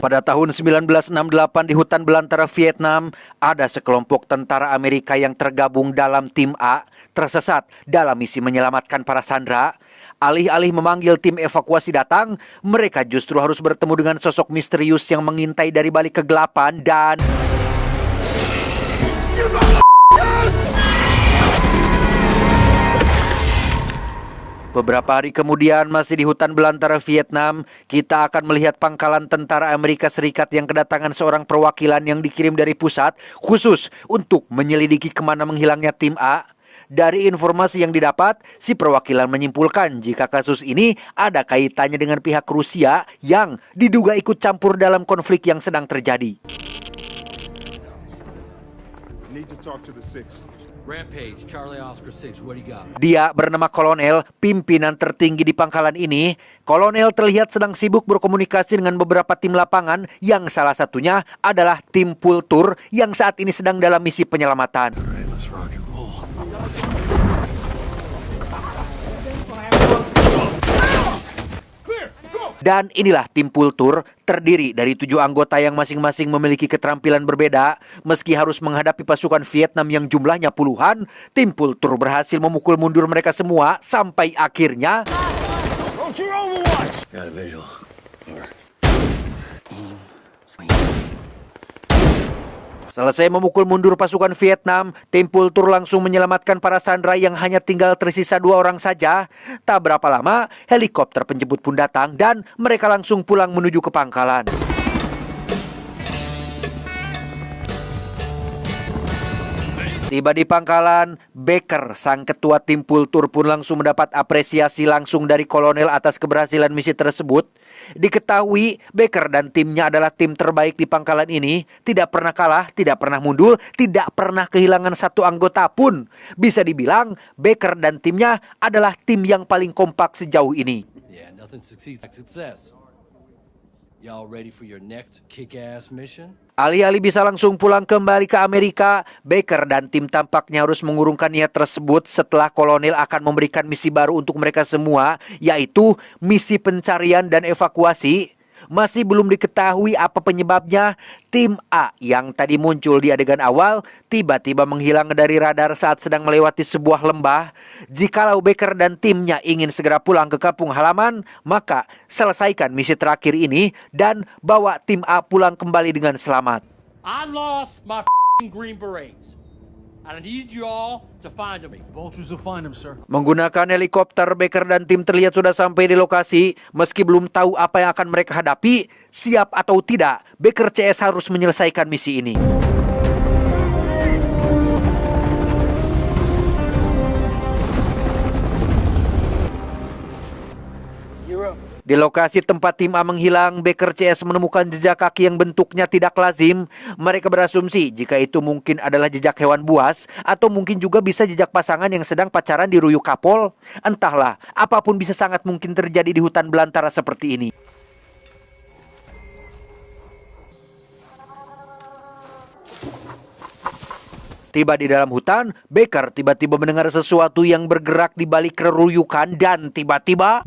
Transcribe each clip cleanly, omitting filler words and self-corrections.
Pada tahun 1968 di hutan belantara Vietnam, ada sekelompok tentara Amerika yang tergabung dalam tim A tersesat dalam misi menyelamatkan para sandera. Alih-alih memanggil tim evakuasi datang, mereka justru harus bertemu dengan sosok misterius yang mengintai dari balik kegelapan dan... Beberapa hari kemudian, masih di hutan belantara Vietnam, kita akan melihat pangkalan tentara Amerika Serikat yang kedatangan seorang perwakilan yang dikirim dari pusat khusus untuk menyelidiki kemana menghilangnya tim A. Dari informasi yang didapat, si perwakilan menyimpulkan jika kasus ini ada kaitannya dengan pihak Rusia yang diduga ikut campur dalam konflik yang sedang terjadi. Rampage, Charlie Oscar 6, what do you got? Dia bernama Kolonel, pimpinan tertinggi di pangkalan ini. Kolonel terlihat sedang sibuk berkomunikasi dengan beberapa tim lapangan yang salah satunya adalah tim Vulture yang saat ini sedang dalam misi penyelamatan. Dan inilah tim Vulture, terdiri dari 7 anggota yang masing-masing memiliki keterampilan berbeda. Meski harus menghadapi pasukan Vietnam yang jumlahnya puluhan, tim Vulture berhasil memukul mundur mereka semua sampai akhirnya... Selesai memukul mundur pasukan Vietnam, tim Vulture langsung menyelamatkan para sandera yang hanya tinggal tersisa 2 orang saja. Tak berapa lama, helikopter penjemput pun datang dan mereka langsung pulang menuju ke pangkalan. Tiba di pangkalan, Baker, sang ketua tim Vulture pun langsung mendapat apresiasi langsung dari kolonel atas keberhasilan misi tersebut. Diketahui Baker dan timnya adalah tim terbaik di pangkalan ini, tidak pernah kalah, tidak pernah mundur, tidak pernah kehilangan satu anggota pun. Bisa dibilang Baker dan timnya adalah tim yang paling kompak sejauh ini. Yeah, nothing succeeds like success. Y'all ready for your next kick-ass mission? Alih-alih bisa langsung pulang kembali ke Amerika, Baker dan tim tampaknya harus mengurungkan niat tersebut setelah kolonel akan memberikan misi baru untuk mereka semua, yaitu misi pencarian dan evakuasi. Masih belum diketahui apa penyebabnya, tim A yang tadi muncul di adegan awal tiba-tiba menghilang dari radar saat sedang melewati sebuah lembah. Jikalau Baker dan timnya ingin segera pulang ke kampung halaman, maka selesaikan misi terakhir ini dan bawa tim A pulang kembali dengan selamat. I lost my Green Berets. I need you all to find me. Vultures will find him, sir. Menggunakan helikopter, Baker dan tim terlihat sudah sampai di lokasi. Meski belum tahu apa yang akan mereka hadapi, siap atau tidak, Baker CS harus menyelesaikan misi ini. Di lokasi tempat tim A menghilang, Baker CS menemukan jejak kaki yang bentuknya tidak lazim. Mereka berasumsi jika itu mungkin adalah jejak hewan buas, atau mungkin juga bisa jejak pasangan yang sedang pacaran di ruyuk kapol. Entahlah, apapun bisa sangat mungkin terjadi di hutan belantara seperti ini. Tiba di dalam hutan, Baker tiba-tiba mendengar sesuatu yang bergerak di balik reruyukan dan tiba-tiba...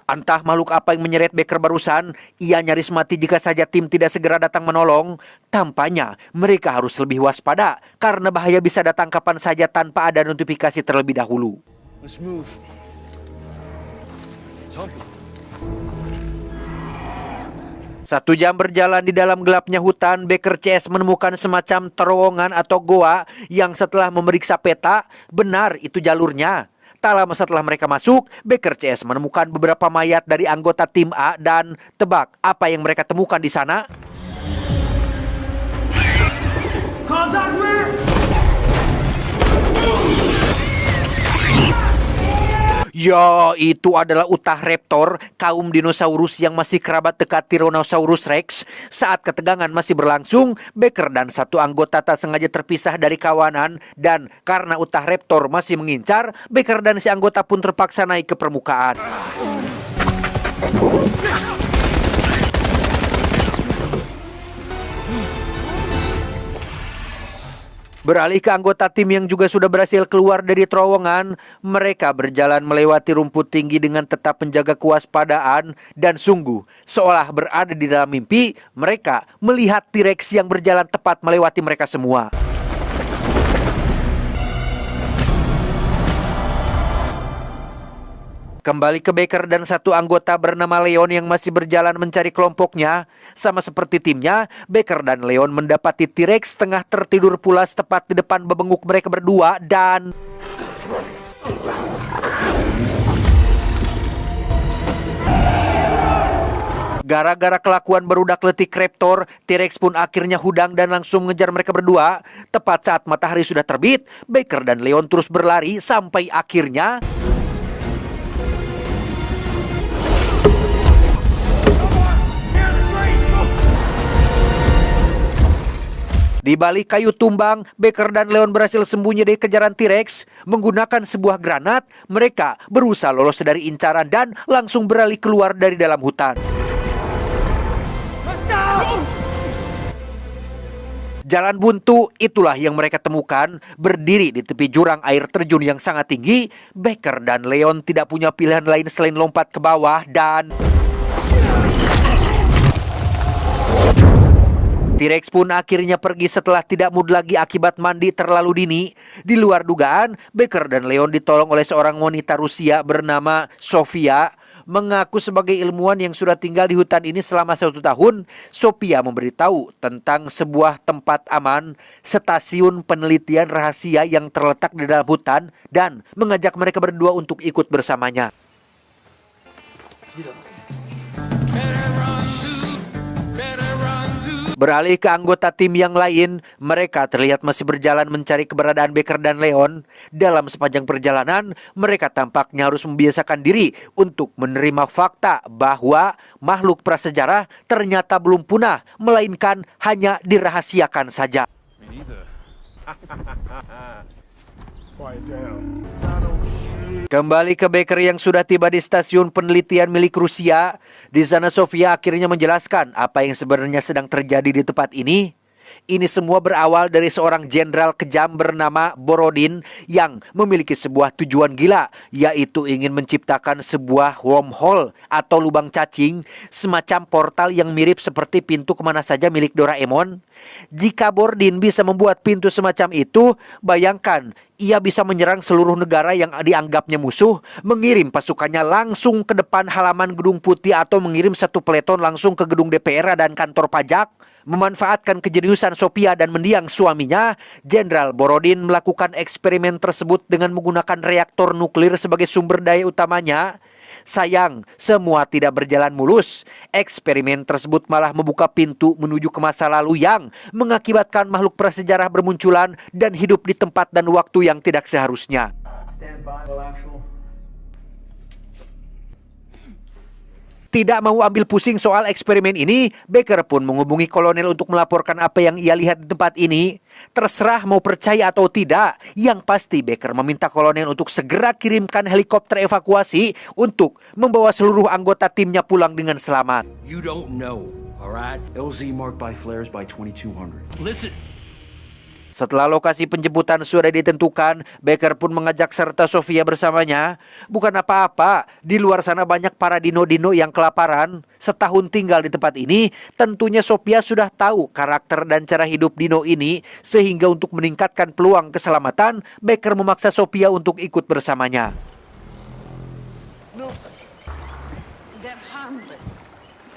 Entah makhluk apa yang menyeret Baker barusan, ia nyaris mati jika saja tim tidak segera datang menolong. Tampaknya mereka harus lebih waspada karena bahaya bisa datang kapan saja tanpa ada notifikasi terlebih dahulu. Let's move. Satu jam berjalan di dalam gelapnya hutan, Baker CS menemukan semacam terowongan atau goa yang setelah memeriksa peta, benar itu jalurnya. Tak lama setelah mereka masuk, Baker CS menemukan beberapa mayat dari anggota tim A dan tebak apa yang mereka temukan di sana? Ya, itu adalah Utahraptor, kaum dinosaurus yang masih kerabat dekat Tyrannosaurus Rex. Saat ketegangan masih berlangsung, Baker dan satu anggota tak sengaja terpisah dari kawanan. Dan karena Utahraptor masih mengincar, Baker dan si anggota pun terpaksa naik ke permukaan. Beralih ke anggota tim yang juga sudah berhasil keluar dari terowongan, mereka berjalan melewati rumput tinggi dengan tetap menjaga kewaspadaan dan sungguh seolah berada di dalam mimpi. Mereka melihat T-Rex yang berjalan tepat melewati mereka semua. Kembali ke Baker dan satu anggota bernama Leon yang masih berjalan mencari kelompoknya. Sama seperti timnya, Baker dan Leon mendapati T-Rex tengah tertidur pulas tepat di depan bebenguk mereka berdua dan... Gara-gara kelakuan berudak letik Raptor, T-Rex pun akhirnya hudang dan langsung mengejar mereka berdua. Tepat saat matahari sudah terbit, Baker dan Leon terus berlari sampai akhirnya... Di balik kayu tumbang, Baker dan Leon berhasil sembunyi dari kejaran T-Rex. Menggunakan sebuah granat, mereka berusaha lolos dari incaran dan langsung beralih keluar dari dalam hutan. Jalan buntu itulah yang mereka temukan, berdiri di tepi jurang air terjun yang sangat tinggi. Baker dan Leon tidak punya pilihan lain selain lompat ke bawah dan... T-Rex pun akhirnya pergi setelah tidak mood lagi akibat mandi terlalu dini. Di luar dugaan, Baker dan Leon ditolong oleh seorang wanita Rusia bernama Sofia. Mengaku sebagai ilmuwan yang sudah tinggal di hutan ini selama 1 tahun, Sofia memberitahu tentang sebuah tempat aman, stasiun penelitian rahasia yang terletak di dalam hutan dan mengajak mereka berdua untuk ikut bersamanya. Beralih ke anggota tim yang lain, mereka terlihat masih berjalan mencari keberadaan Baker dan Leon. Dalam sepanjang perjalanan, mereka tampaknya harus membiasakan diri untuk menerima fakta bahwa makhluk prasejarah ternyata belum punah, melainkan hanya dirahasiakan saja. Kembali ke Baker yang sudah tiba di stasiun penelitian milik Rusia. Di sana Sofia akhirnya menjelaskan apa yang sebenarnya sedang terjadi di tempat ini. Ini semua berawal dari seorang jenderal kejam bernama Borodin yang memiliki sebuah tujuan gila, yaitu ingin menciptakan sebuah wormhole atau lubang cacing, semacam portal yang mirip seperti pintu kemana saja milik Doraemon. Jika Borodin bisa membuat pintu semacam itu, bayangkan ia bisa menyerang seluruh negara yang dianggapnya musuh, mengirim pasukannya langsung ke depan halaman Gedung Putih atau mengirim satu peleton langsung ke gedung DPR dan kantor pajak. Memanfaatkan kejeniusan Sofia dan mendiang suaminya, Jenderal Borodin melakukan eksperimen tersebut dengan menggunakan reaktor nuklir sebagai sumber daya utamanya. Sayang, semua tidak berjalan mulus. Eksperimen tersebut malah membuka pintu menuju ke masa lalu yang mengakibatkan makhluk prasejarah bermunculan dan hidup di tempat dan waktu yang tidak seharusnya. Tidak mau ambil pusing soal eksperimen ini, Baker pun menghubungi kolonel untuk melaporkan apa yang ia lihat di tempat ini. Terserah mau percaya atau tidak, yang pasti Baker meminta kolonel untuk segera kirimkan helikopter evakuasi untuk membawa seluruh anggota timnya pulang dengan selamat. You don't know, alright? LZ marked by flares by 2200. Listen. Setelah lokasi penjemputan sudah ditentukan, Baker pun mengajak serta Sofia bersamanya. Bukan apa-apa, di luar sana banyak para dino-dino yang kelaparan. Setahun tinggal di tempat ini, tentunya Sofia sudah tahu karakter dan cara hidup dino ini. Sehingga untuk meningkatkan peluang keselamatan, Baker memaksa Sofia untuk ikut bersamanya.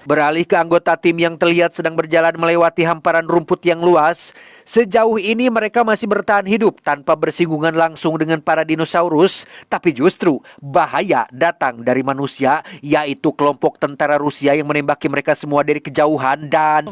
Beralih ke anggota tim yang terlihat sedang berjalan melewati hamparan rumput yang luas. Sejauh ini mereka masih bertahan hidup tanpa bersinggungan langsung dengan para dinosaurus. Tapi justru bahaya datang dari manusia, yaitu kelompok tentara Rusia yang menembaki mereka semua dari kejauhan dan...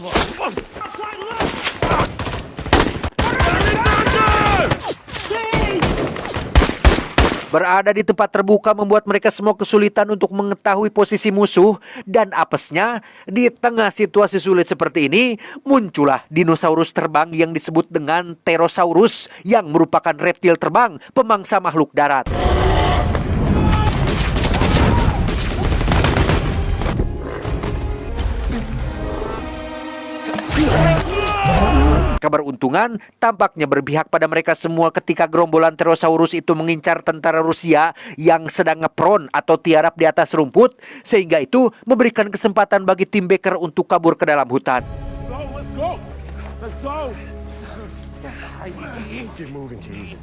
Berada di tempat terbuka membuat mereka semua kesulitan untuk mengetahui posisi musuh. Dan apesnya, di tengah situasi sulit seperti ini, muncullah dinosaurus terbang yang disebut dengan Pterosaurus, yang merupakan reptil terbang pemangsa makhluk darat. keberuntungan tampaknya berpihak pada mereka semua ketika gerombolan Therosaurus itu mengincar tentara Rusia yang sedang ngepron atau tiarap di atas rumput, sehingga itu memberikan kesempatan bagi tim Baker untuk kabur ke dalam hutan. Let's go! Let's go! Get moving, Keys.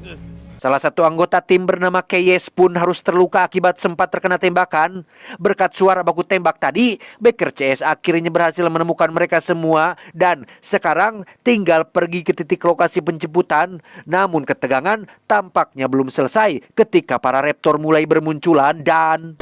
Salah satu anggota tim bernama Keyes pun harus terluka akibat sempat terkena tembakan. Berkat suara baku tembak tadi, Baker CS akhirnya berhasil menemukan mereka semua dan sekarang tinggal pergi ke titik lokasi penjemputan. Namun ketegangan tampaknya belum selesai ketika para Raptor mulai bermunculan dan...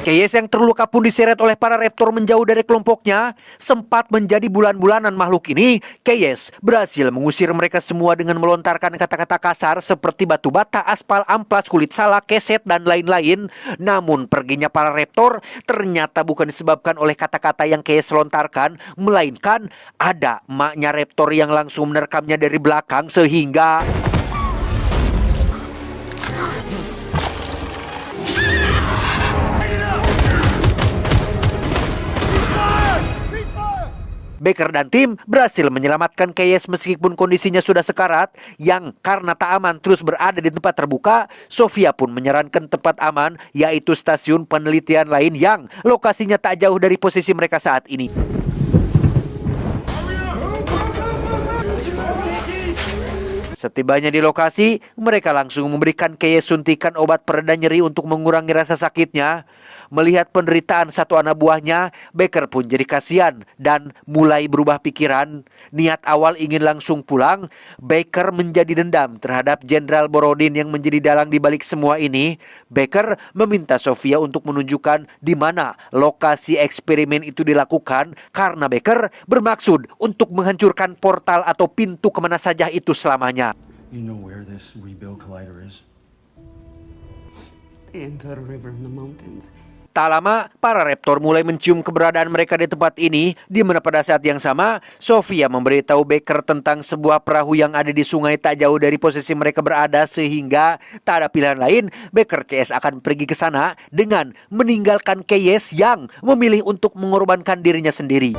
Keyes yang terluka pun diseret oleh para Raptor menjauh dari kelompoknya. Sempat menjadi bulan-bulanan makhluk ini, Keyes berhasil mengusir mereka semua dengan melontarkan kata-kata kasar seperti batu bata, aspal, amplas, kulit salak, keset, dan lain-lain. Namun perginya para Raptor ternyata bukan disebabkan oleh kata-kata yang Keyes lontarkan, melainkan ada emaknya Raptor yang langsung menerkamnya dari belakang sehingga... Baker dan tim berhasil menyelamatkan Keyes meskipun kondisinya sudah sekarat, yang karena tak aman terus berada di tempat terbuka. Sofia pun menyarankan tempat aman, yaitu stasiun penelitian lain yang lokasinya tak jauh dari posisi mereka saat ini. Setibanya di lokasi, mereka langsung memberikan Keyes suntikan obat pereda nyeri untuk mengurangi rasa sakitnya. Melihat penderitaan satu anak buahnya, Baker pun jadi kasihan dan mulai berubah pikiran. Niat awal ingin langsung pulang, Baker menjadi dendam terhadap Jenderal Borodin yang menjadi dalang di balik semua ini. Baker meminta Sofia untuk menunjukkan di mana lokasi eksperimen itu dilakukan karena Baker bermaksud untuk menghancurkan portal atau pintu kemana saja itu selamanya. You know where this rebuild collider is? Into the river in the mountains. Tak lama, para Raptor mulai mencium keberadaan mereka di tempat ini, di mana pada saat yang sama, Sofia memberitahu Baker tentang sebuah perahu yang ada di sungai tak jauh dari posisi mereka berada, sehingga tak ada pilihan lain, Baker CS akan pergi ke sana dengan meninggalkan Keyes yang memilih untuk mengorbankan dirinya sendiri.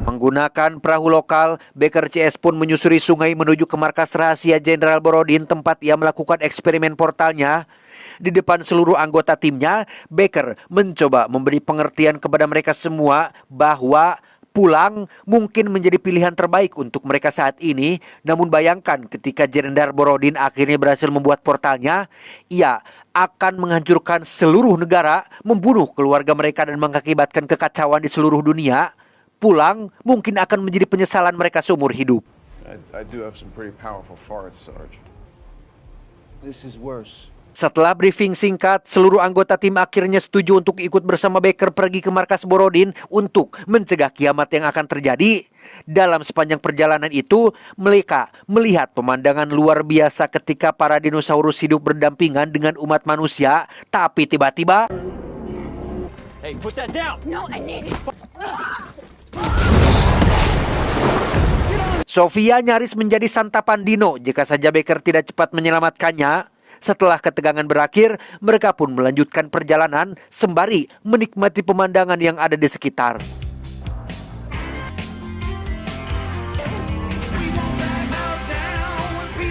Menggunakan perahu lokal, Baker CS pun menyusuri sungai menuju ke markas rahasia Jenderal Borodin tempat ia melakukan eksperimen portalnya. Di depan seluruh anggota timnya, Baker mencoba memberi pengertian kepada mereka semua bahwa pulang mungkin menjadi pilihan terbaik untuk mereka saat ini. Namun bayangkan ketika Jenderal Borodin akhirnya berhasil membuat portalnya, ia akan menghancurkan seluruh negara, membunuh keluarga mereka dan mengakibatkan kekacauan di seluruh dunia. Pulang mungkin akan menjadi penyesalan mereka seumur hidup. I do have some pretty powerful farts, Sarge. This is worse. Setelah briefing singkat, seluruh anggota tim akhirnya setuju untuk ikut bersama Baker pergi ke markas Borodin untuk mencegah kiamat yang akan terjadi. Dalam sepanjang perjalanan itu, mereka melihat pemandangan luar biasa ketika para dinosaurus hidup berdampingan dengan umat manusia. Tapi tiba-tiba... Hey, put that down! No, I need it. Sofia nyaris menjadi santapan dino jika saja Baker tidak cepat menyelamatkannya. Setelah ketegangan berakhir, mereka pun melanjutkan perjalanan sembari menikmati pemandangan yang ada di sekitar.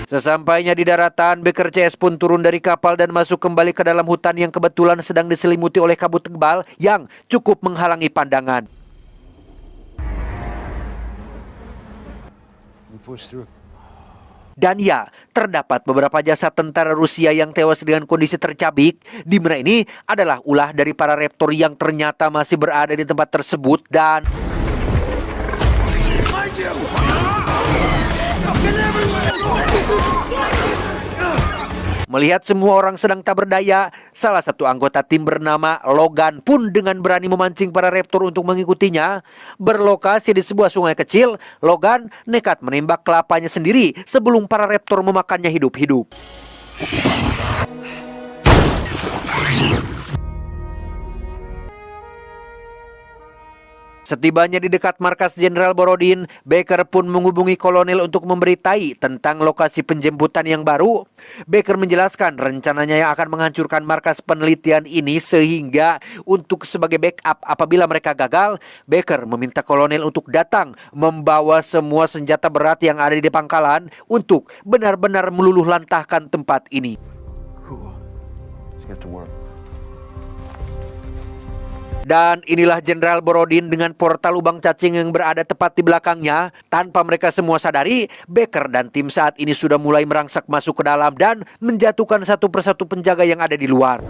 Sesampainya di daratan, Baker CS pun turun dari kapal dan masuk kembali ke dalam hutan yang kebetulan sedang diselimuti oleh kabut tebal yang cukup menghalangi pandangan. Dan ya, terdapat beberapa jasad tentara Rusia yang tewas dengan kondisi tercabik, di mana ini adalah ulah dari para Raptor yang ternyata masih berada di tempat tersebut dan... Melihat semua orang sedang tak berdaya, salah satu anggota tim bernama Logan pun dengan berani memancing para Raptor untuk mengikutinya. Berlokasi di sebuah sungai kecil, Logan nekat menembak kelapanya sendiri sebelum para Raptor memakannya hidup-hidup. Setibanya di dekat markas Jenderal Borodin, Baker pun menghubungi kolonel untuk memberitai tentang lokasi penjemputan yang baru. Baker menjelaskan rencananya yang akan menghancurkan markas penelitian ini sehingga untuk sebagai backup apabila mereka gagal, Baker meminta kolonel untuk datang membawa semua senjata berat yang ada di pangkalan untuk benar-benar meluluh lantahkan tempat ini. Let's get to work. Dan inilah Jenderal Borodin dengan portal lubang cacing yang berada tepat di belakangnya. Tanpa mereka semua sadari, Baker dan tim saat ini sudah mulai merangsak masuk ke dalam dan menjatuhkan satu persatu penjaga yang ada di luar.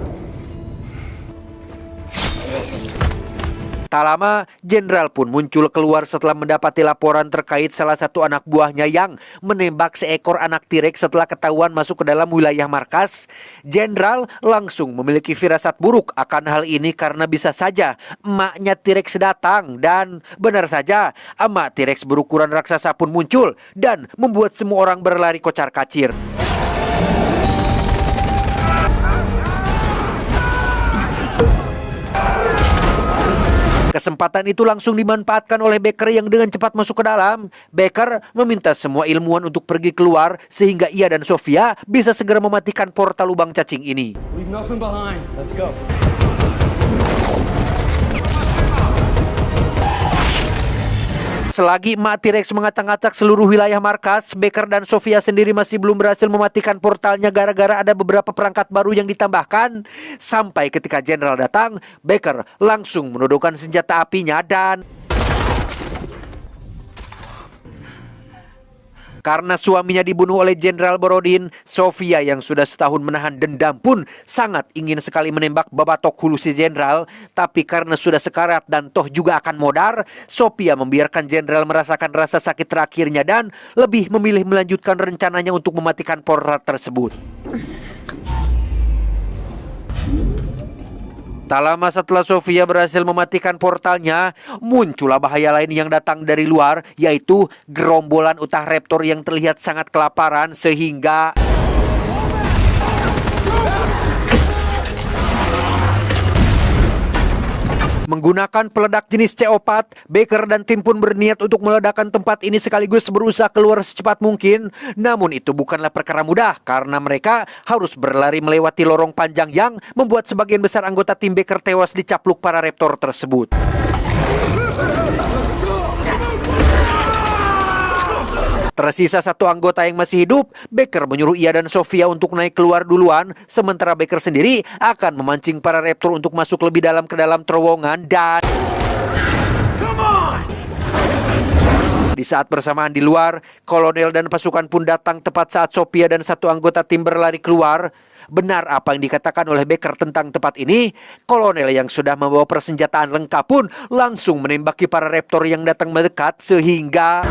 Tak lama, Jenderal pun muncul keluar setelah mendapati laporan terkait salah satu anak buahnya yang menembak seekor anak T-Rex setelah ketahuan masuk ke dalam wilayah markas. Jenderal langsung memiliki firasat buruk akan hal ini karena bisa saja emaknya T-Rex datang. Dan benar saja, emak T-Rex berukuran raksasa pun muncul dan membuat semua orang berlari kocar-kacir. Kesempatan itu langsung dimanfaatkan oleh Baker yang dengan cepat masuk ke dalam. Baker meminta semua ilmuwan untuk pergi keluar sehingga ia dan Sofia bisa segera mematikan portal lubang cacing ini. Leave nothing behind. Let's go. Selagi emak T-Rex mengacak-acak seluruh wilayah markas, Baker dan Sofia sendiri masih belum berhasil mematikan portalnya gara-gara ada beberapa perangkat baru yang ditambahkan. Sampai ketika Jenderal datang, Baker langsung menodongkan senjata apinya dan karena suaminya dibunuh oleh Jenderal Borodin, Sofia yang sudah setahun menahan dendam pun sangat ingin sekali menembak babatok hulu si Jenderal. Tapi karena sudah sekarat dan toh juga akan modar, Sofia membiarkan Jenderal merasakan rasa sakit terakhirnya dan lebih memilih melanjutkan rencananya untuk mematikan portal tersebut. Tak lama setelah Sofia berhasil mematikan portalnya, muncullah bahaya lain yang datang dari luar, yaitu gerombolan utah raptor yang terlihat sangat kelaparan sehingga menggunakan peledak jenis CO4, Baker dan tim pun berniat untuk meledakkan tempat ini sekaligus berusaha keluar secepat mungkin. Namun itu bukanlah perkara mudah karena mereka harus berlari melewati lorong panjang yang membuat sebagian besar anggota tim Baker tewas dicapluk para raptor tersebut. Tersisa satu anggota yang masih hidup. Baker menyuruh ia dan Sofia untuk naik keluar duluan, sementara Baker sendiri akan memancing para raptor untuk masuk lebih dalam ke dalam terowongan. Dan di saat bersamaan di luar, kolonel dan pasukan pun datang tepat saat Sofia dan satu anggota tim berlari keluar. Benar apa yang dikatakan oleh Baker tentang tempat ini. Kolonel yang sudah membawa persenjataan lengkap pun langsung menembaki para raptor yang datang mendekat sehingga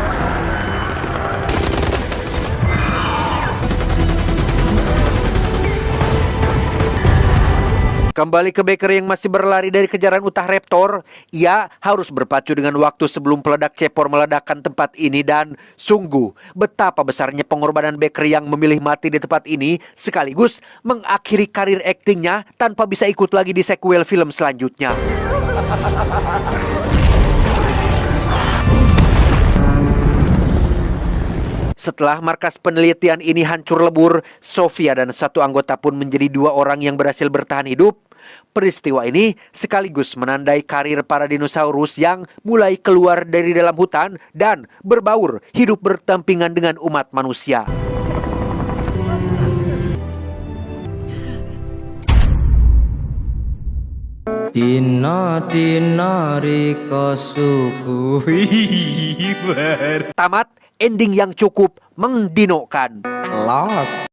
kembali ke Baker yang masih berlari dari kejaran utah raptor. Ia harus berpacu dengan waktu sebelum peledak cepor meledakkan tempat ini. Dan sungguh betapa besarnya pengorbanan Baker yang memilih mati di tempat ini sekaligus mengakhiri karir aktingnya tanpa bisa ikut lagi di sequel film selanjutnya. Setelah markas penelitian ini hancur lebur, Sofia dan satu anggota pun menjadi dua orang yang berhasil bertahan hidup. Peristiwa ini sekaligus menandai karir para dinosaurus yang mulai keluar dari dalam hutan dan berbaur hidup berdampingan dengan umat manusia. Dina rika suku Tamat, ending yang cukup mendinokan. Lost.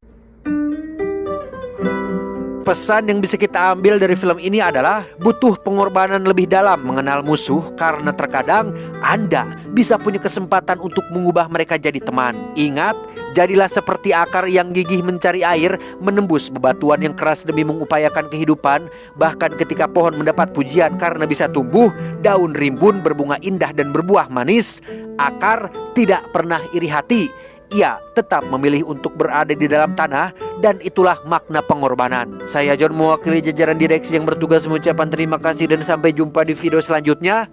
Pesan yang bisa kita ambil dari film ini adalah butuh pengorbanan lebih dalam mengenal musuh karena terkadang Anda bisa punya kesempatan untuk mengubah mereka jadi teman. Ingat, jadilah seperti akar yang gigih mencari air, menembus bebatuan yang keras demi mengupayakan kehidupan. Bahkan ketika pohon mendapat pujian karena bisa tumbuh, daun rimbun berbunga indah dan berbuah manis, akar tidak pernah iri hati. Ia tetap memilih untuk berada di dalam tanah, dan itulah makna pengorbanan. Saya John mewakili jajaran direksi yang bertugas mengucapkan terima kasih dan sampai jumpa di video selanjutnya.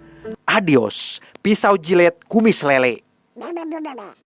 Adios, pisau jilet kumis lele.